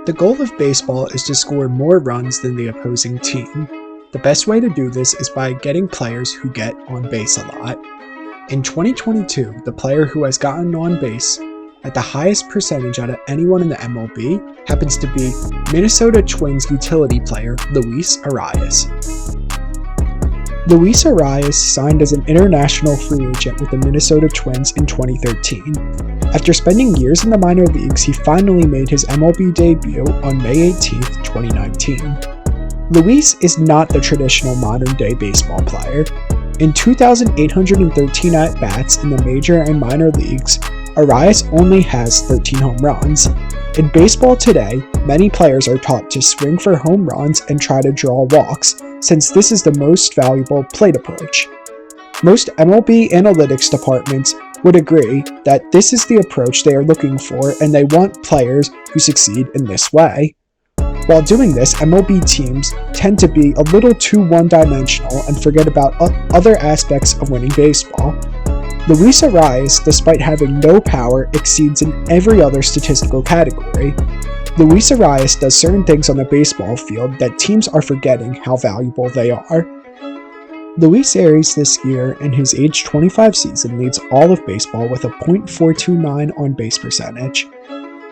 The goal of baseball is to score more runs than the opposing team. The best way to do this is by getting players who get on base a lot. In 2022, the player who has gotten on base at the highest percentage out of anyone in the MLB happens to be Minnesota Twins utility player Luis Arraez. Luis Arraez signed as an international free agent with the Minnesota Twins in 2013. After spending years in the minor leagues, he finally made his MLB debut on May 18, 2019. Luis is not the traditional modern-day baseball player. In 2,813 at-bats in the major and minor leagues, Arraez only has 13 home runs. In baseball today, many players are taught to swing for home runs and try to draw walks, since this is the most valuable plate approach. Most MLB analytics departments would agree that this is the approach they are looking for, and they want players who succeed in this way. While doing this, MLB teams tend to be a little too one-dimensional and forget about other aspects of winning baseball. Luis Arraez, despite having no power, exceeds in every other statistical category. Luis Arraez does certain things on the baseball field that teams are forgetting how valuable they are. Luis Arraez this year, in his age 25 season, leads all of baseball with a .429 on-base percentage.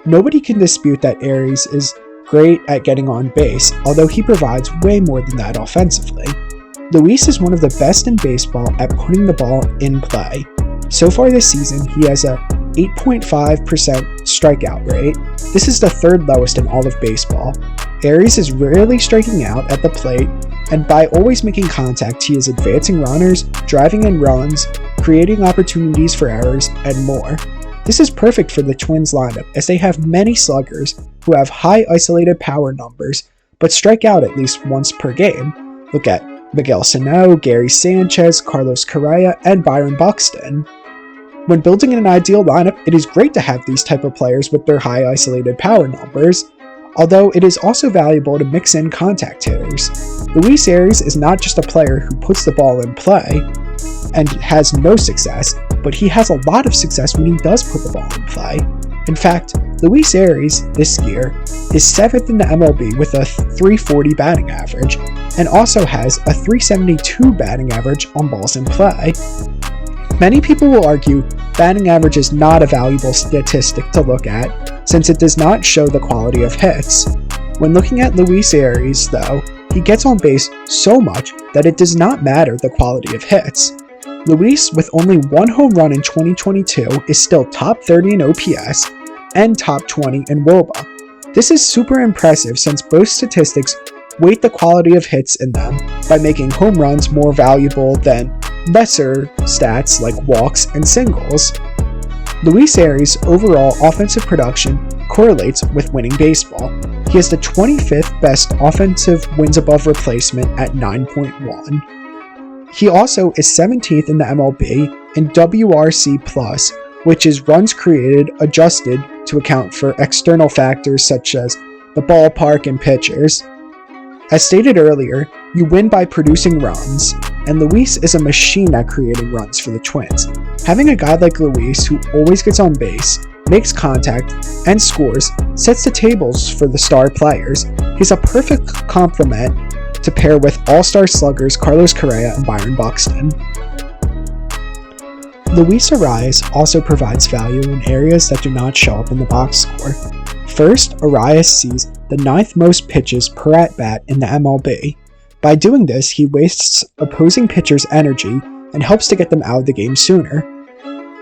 Nobody can dispute that Arraez is great at getting on base, although he provides way more than that offensively. Luis is one of the best in baseball at putting the ball in play. So far this season, he has a 8.5% strikeout rate. This is the third lowest in all of baseball. Arraez is rarely striking out at the plate, and by always making contact, he is advancing runners, driving in runs, creating opportunities for errors, and more. This is perfect for the Twins lineup, as they have many sluggers who have high isolated power numbers, but strike out at least once per game. Look at Miguel Sano, Gary Sanchez, Carlos Correa, and Byron Buxton. When building an ideal lineup, it is great to have these type of players with their high isolated power numbers, although it is also valuable to mix in contact hitters. Luis Arraez is not just a player who puts the ball in play and has no success, but he has a lot of success when he does put the ball in play. In fact, Luis Arraez this year is 7th in the MLB with a .340 batting average, and also has a .372 batting average on balls in play. Many people will argue batting average is not a valuable statistic to look at, since it does not show the quality of hits. When looking at Luis Arraez, though, he gets on base so much that it does not matter the quality of hits. Luis, with only one home run in 2022, is still top 30 in OPS and top 20 in WOBA. This is super impressive, since both statistics weight the quality of hits in them by making home runs more valuable than lesser stats like walks and singles. Luis Arraez's overall offensive production correlates with winning baseball. He has the 25th best offensive wins above replacement at 9.1. He also is 17th in the MLB in WRC+, which is runs created adjusted to account for external factors such as the ballpark and pitchers. As stated earlier, you win by producing runs, and Luis is a machine at creating runs for the Twins. Having a guy like Luis who always gets on base, makes contact, and scores sets the tables for the star players. He's a perfect complement to pair with all-star sluggers Carlos Correa and Byron Buxton. Luis Arraez also provides value in areas that do not show up in the box score. First, Arraez sees the 9th most pitches per at-bat in the MLB. By doing this, he wastes opposing pitchers' energy and helps to get them out of the game sooner.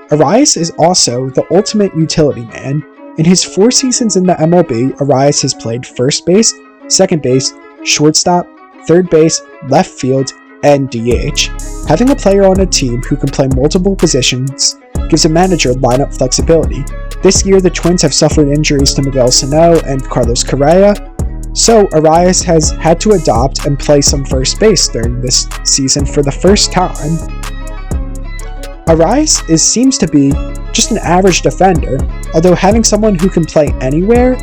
Arraez is also the ultimate utility man. In his 4 seasons in the MLB, Arraez has played first base, second base, shortstop, third base, left field, and DH. Having a player on a team who can play multiple positions gives a manager lineup flexibility. This year, the Twins have suffered injuries to Miguel Sano and Carlos Correa, so Arraez has had to adopt and play some first base during this season for the first time. Arraez seems to be just an average defender, although having someone who can play anywhere,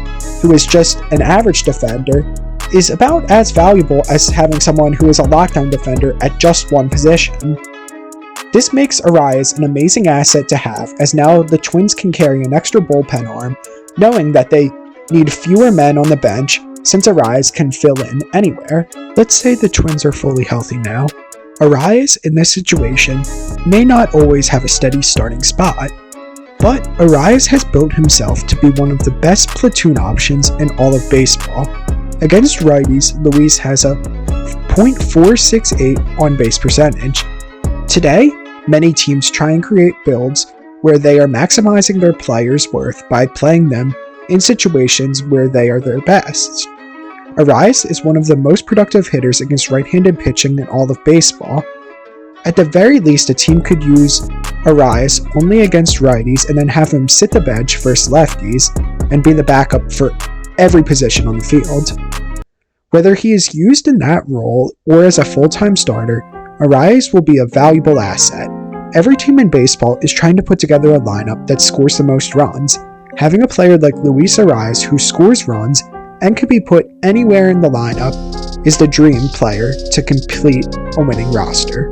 who is just an average defender, is about as valuable as having someone who is a lockdown defender at just one position. This makes Arraez an amazing asset to have, as now the Twins can carry an extra bullpen arm, knowing that they need fewer men on the bench since Arraez can fill in anywhere. Let's say the Twins are fully healthy now. Arraez, in this situation, may not always have a steady starting spot, but Arraez has built himself to be one of the best platoon options in all of baseball. Against righties, Luis has a .468 on-base percentage. Today, many teams try and create builds where they are maximizing their players' worth by playing them in situations where they are their best. Arraez is one of the most productive hitters against right-handed pitching in all of baseball. At the very least, a team could use Arraez only against righties and then have him sit the bench versus lefties and be the backup for every position on the field. Whether he is used in that role or as a full-time starter, Arraez will be a valuable asset. Every team in baseball is trying to put together a lineup that scores the most runs. Having a player like Luis Arraez who scores runs and can be put anywhere in the lineup is the dream player to complete a winning roster.